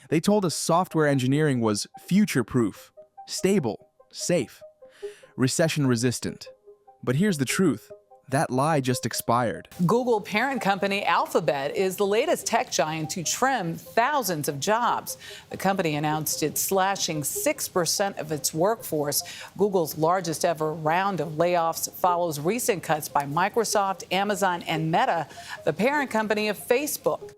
They told us software engineering was future-proof, stable, safe, recession-resistant. But here's the truth. That lie just expired. Google parent company Alphabet is the latest tech giant to trim thousands of jobs. The company announced it's slashing 6% of its workforce. Google's largest ever round of layoffs follows recent cuts by Microsoft, Amazon, and Meta, the parent company of Facebook.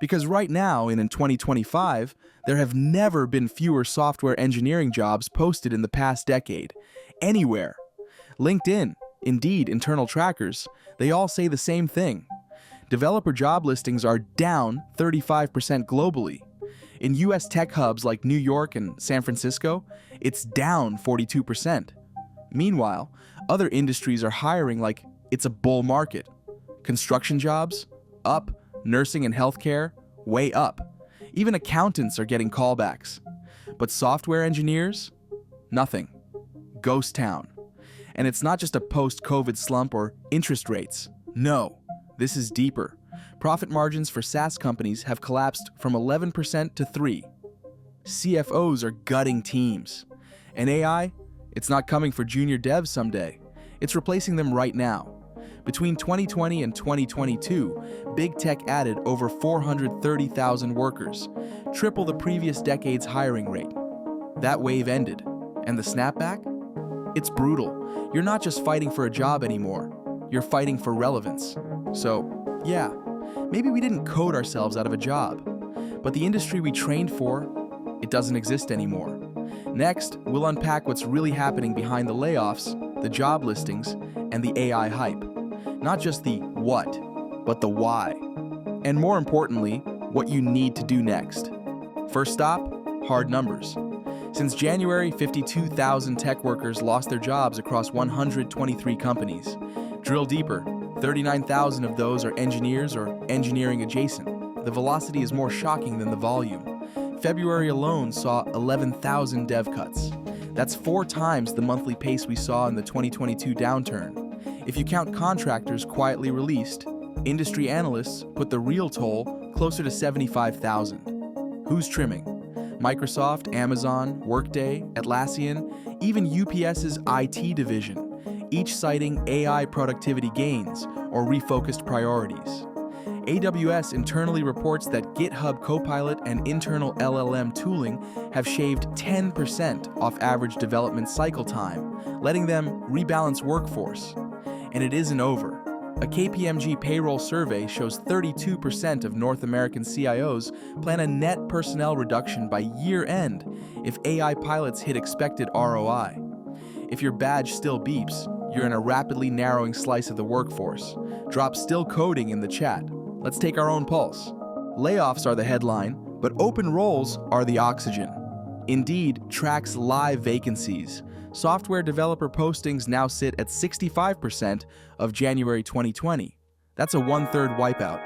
Because right now, in 2025, there have never been fewer software engineering jobs posted in the past decade, anywhere. LinkedIn, Indeed, internal trackers, they all say the same thing. Developer job listings are down 35% globally. In US tech hubs like New York and San Francisco, it's down 42%. Meanwhile, other industries are hiring like it's a bull market. Construction jobs, up. Nursing and healthcare, way up. Even accountants are getting callbacks. But software engineers? Nothing. Ghost town. And it's not just a post-COVID slump or interest rates. No, this is deeper. Profit margins for SaaS companies have collapsed from 11% to 3%. CFOs are gutting teams. And AI? It's not coming for junior devs someday. It's replacing them right now. Between 2020 and 2022, big tech added over 430,000 workers, triple the previous decade's hiring rate. That wave ended. And the snapback? It's brutal. You're not just fighting for a job anymore. You're fighting for relevance. So, yeah, maybe we didn't code ourselves out of a job, but the industry we trained for, it doesn't exist anymore. Next, we'll unpack what's really happening behind the layoffs, the job listings, and the AI hype. Not just the what, but the why. And more importantly, what you need to do next. First stop, hard numbers. Since January, 52,000 tech workers lost their jobs across 123 companies. Drill deeper, 39,000 of those are engineers or engineering adjacent. The velocity is more shocking than the volume. February alone saw 11,000 dev cuts. That's 4 times the monthly pace we saw in the 2022 downturn. If you count contractors quietly released, industry analysts put the real toll closer to 75,000. Who's trimming? Microsoft, Amazon, Workday, Atlassian, even UPS's IT division, each citing AI productivity gains or refocused priorities. AWS internally reports that GitHub Copilot and internal LLM tooling have shaved 10% off average development cycle time, letting them rebalance workforce. And it isn't over. A KPMG payroll survey shows 32% of North American CIOs plan a net personnel reduction by year-end if AI pilots hit expected ROI. If your badge still beeps, you're in a rapidly narrowing slice of the workforce. Drop "still coding" in the chat. Let's take our own pulse. Layoffs are the headline, but open roles are the oxygen. Indeed tracks live vacancies. Software developer postings now sit at 65% of January 2020. That's a 1/3 wipeout.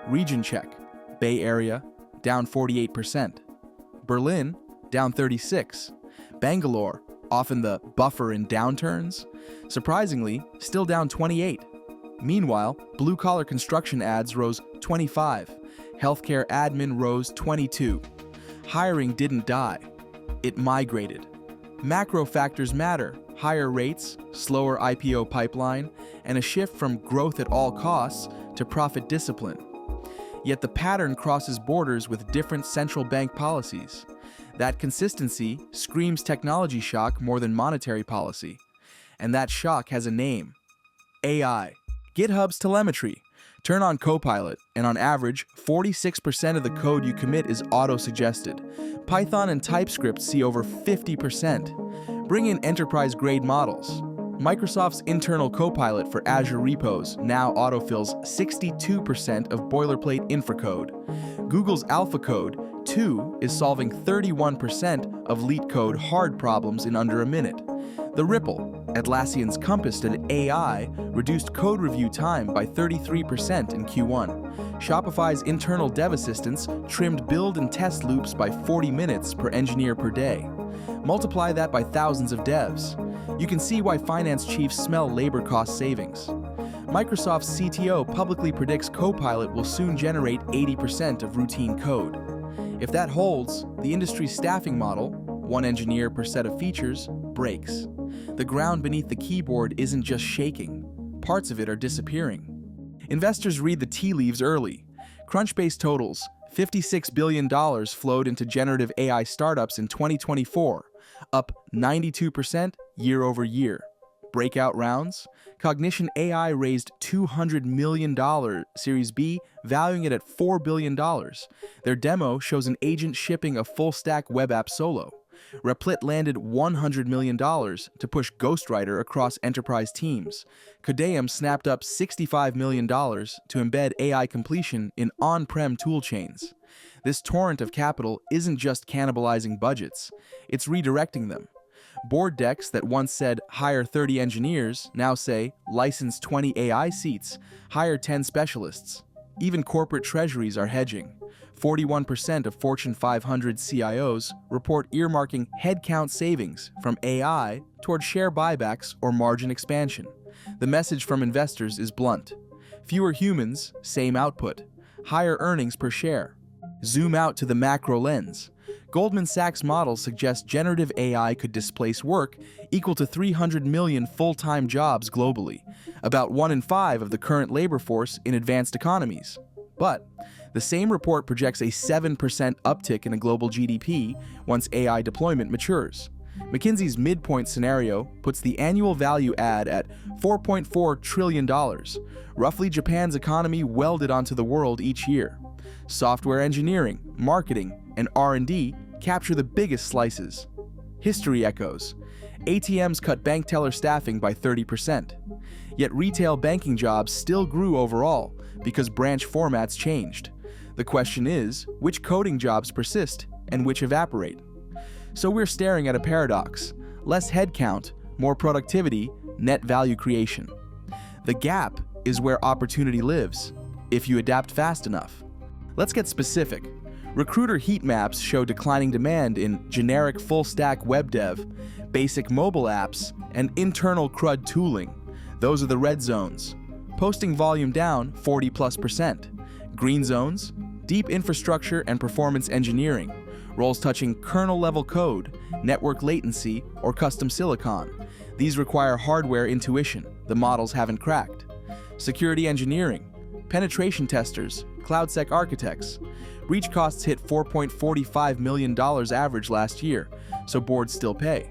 Region check. Bay Area, down 48%. Berlin, down 36%. Bangalore, often the buffer in downturns, surprisingly, still down 28%. Meanwhile, blue-collar construction ads rose 25%. Healthcare admin rose 22%. Hiring didn't die. It migrated. Macro factors matter: higher rates, slower IPO pipeline, and a shift from growth at all costs to profit discipline. Yet the pattern crosses borders with different central bank policies. That consistency screams technology shock more than monetary policy. And that shock has a name: AI. GitHub's telemetry. Turn on Copilot, and on average, 46% of the code you commit is auto-suggested. Python and TypeScript see over 50%. Bring in enterprise-grade models. Microsoft's internal Copilot for Azure repos now autofills 62% of boilerplate infra code. Google's AlphaCode, too, is solving 31% of LeetCode hard problems in under a minute. The Ripple, Atlassian's Compass and AI, reduced code review time by 33% in Q1. Shopify's internal dev assistants trimmed build and test loops by 40 minutes per engineer per day. Multiply that by thousands of devs. You can see why finance chiefs smell labor cost savings. Microsoft's CTO publicly predicts Copilot will soon generate 80% of routine code. If that holds, the industry's staffing model, one engineer per set of features, breaks. The ground beneath the keyboard isn't just shaking. Parts of it are disappearing. Investors read the tea leaves early. Crunchbase totals $56 billion flowed into generative AI startups in 2024, up 92% year over year. Breakout rounds? Cognition AI raised $200 million Series B, valuing it at $4 billion. Their demo shows an agent shipping a full-stack web app solo. Replit landed $100 million to push Ghostwriter across enterprise teams. Codeum snapped up $65 million to embed AI completion in on-prem toolchains. This torrent of capital isn't just cannibalizing budgets, it's redirecting them. Board decks that once said hire 30 engineers now say license 20 AI seats, hire 10 specialists. Even corporate treasuries are hedging. 41% of Fortune 500 CIOs report earmarking headcount savings from AI toward share buybacks or margin expansion. The message from investors is blunt. Fewer humans, same output. Higher earnings per share. Zoom out to the macro lens. Goldman Sachs models suggest generative AI could displace work equal to 300 million full-time jobs globally, about 1 in 5 of the current labor force in advanced economies. But the same report projects a 7% uptick in a global GDP once AI deployment matures. McKinsey's midpoint scenario puts the annual value add at $4.4 trillion, roughly Japan's economy welded onto the world each year. Software engineering, marketing, and R&D capture the biggest slices. History echoes. ATMs cut bank teller staffing by 30%. Yet retail banking jobs still grew overall because branch formats changed. The question is, which coding jobs persist and which evaporate? So we're staring at a paradox. Less headcount, more productivity, net value creation. The gap is where opportunity lives, if you adapt fast enough. Let's get specific. Recruiter heat maps show declining demand in generic full-stack web dev, basic mobile apps, and internal CRUD tooling. Those are the red zones. Posting volume down 40+%. Green zones, deep infrastructure and performance engineering, roles touching kernel-level code, network latency, or custom silicon. These require hardware intuition the models haven't cracked. Security engineering, penetration testers, CloudSec architects. Breach costs hit $4.45 million average last year, so boards still pay.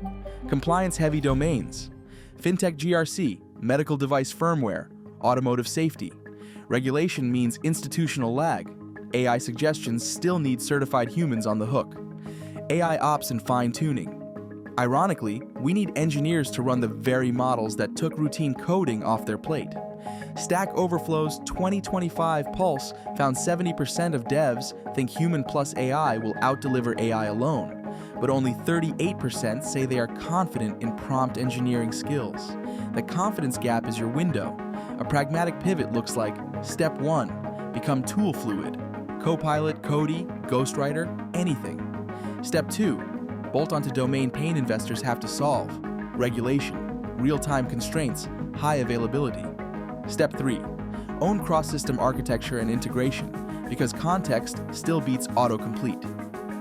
Compliance-heavy domains, fintech GRC, medical device firmware, automotive safety. Regulation means institutional lag. AI suggestions still need certified humans on the hook. AI ops and fine-tuning. Ironically, we need engineers to run the very models that took routine coding off their plate. Stack Overflow's 2025 Pulse found 70% of devs think human plus AI will outdeliver AI alone, but only 38% say they are confident in prompt engineering skills. The confidence gap is your window. A pragmatic pivot looks like Step 1, become tool fluid. Copilot, Cody, Ghostwriter, anything. Step 2, bolt onto domain pain investors have to solve. Regulation, real-time constraints, high availability. Step 3, own cross-system architecture and integration, because context still beats autocomplete.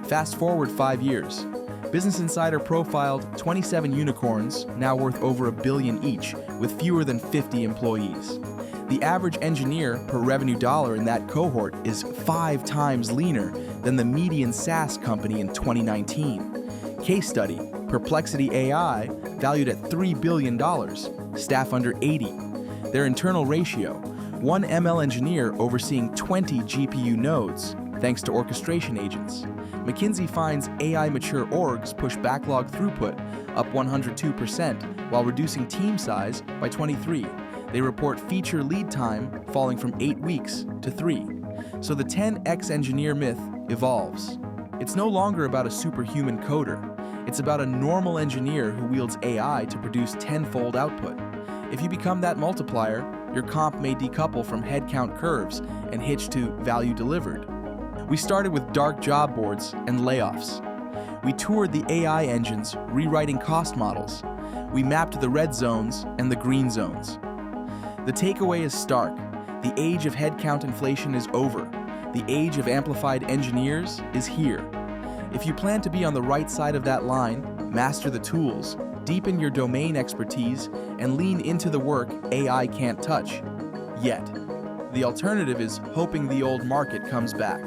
Fast forward 5 years. Business Insider profiled 27 unicorns, now worth over $1 billion each, with fewer than 50 employees. The average engineer per revenue dollar in that cohort is 5 times leaner than the median SaaS company in 2019. Case study, Perplexity AI, valued at $3 billion, staff under 80. Their internal ratio, 1 ML engineer overseeing 20 GPU nodes, thanks to orchestration agents. McKinsey finds AI-mature orgs push backlog throughput up 102% while reducing team size by 23. They report feature lead time falling from 8 weeks to 3. So the 10x engineer myth evolves. It's no longer about a superhuman coder. It's about a normal engineer who wields AI to produce 10-fold output. If you become that multiplier, your comp may decouple from headcount curves and hitch to value delivered. We started with dark job boards and layoffs. We toured the AI engines, rewriting cost models. We mapped the red zones and the green zones. The takeaway is stark. The age of headcount inflation is over. The age of amplified engineers is here. If you plan to be on the right side of that line, master the tools, deepen your domain expertise, and lean into the work AI can't touch. Yet. The alternative is hoping the old market comes back.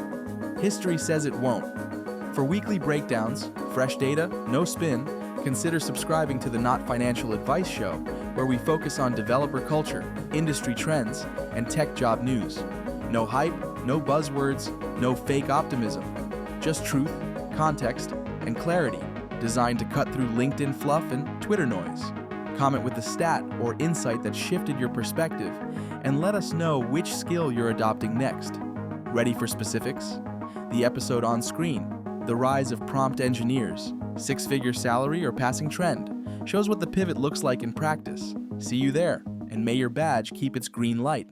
History says it won't. For weekly breakdowns, fresh data, no spin, consider subscribing to the Not Financial Advice Show, where we focus on developer culture, industry trends, and tech job news. No hype, no buzzwords, no fake optimism. Just truth, context, and clarity, designed to cut through LinkedIn fluff and Twitter noise. Comment with a stat or insight that shifted your perspective, and let us know which skill you're adopting next. Ready for specifics? The episode on screen, The Rise of Prompt Engineers, Six-Figure Salary or Passing Trend, shows what the pivot looks like in practice. See you there, and may your badge keep its green light.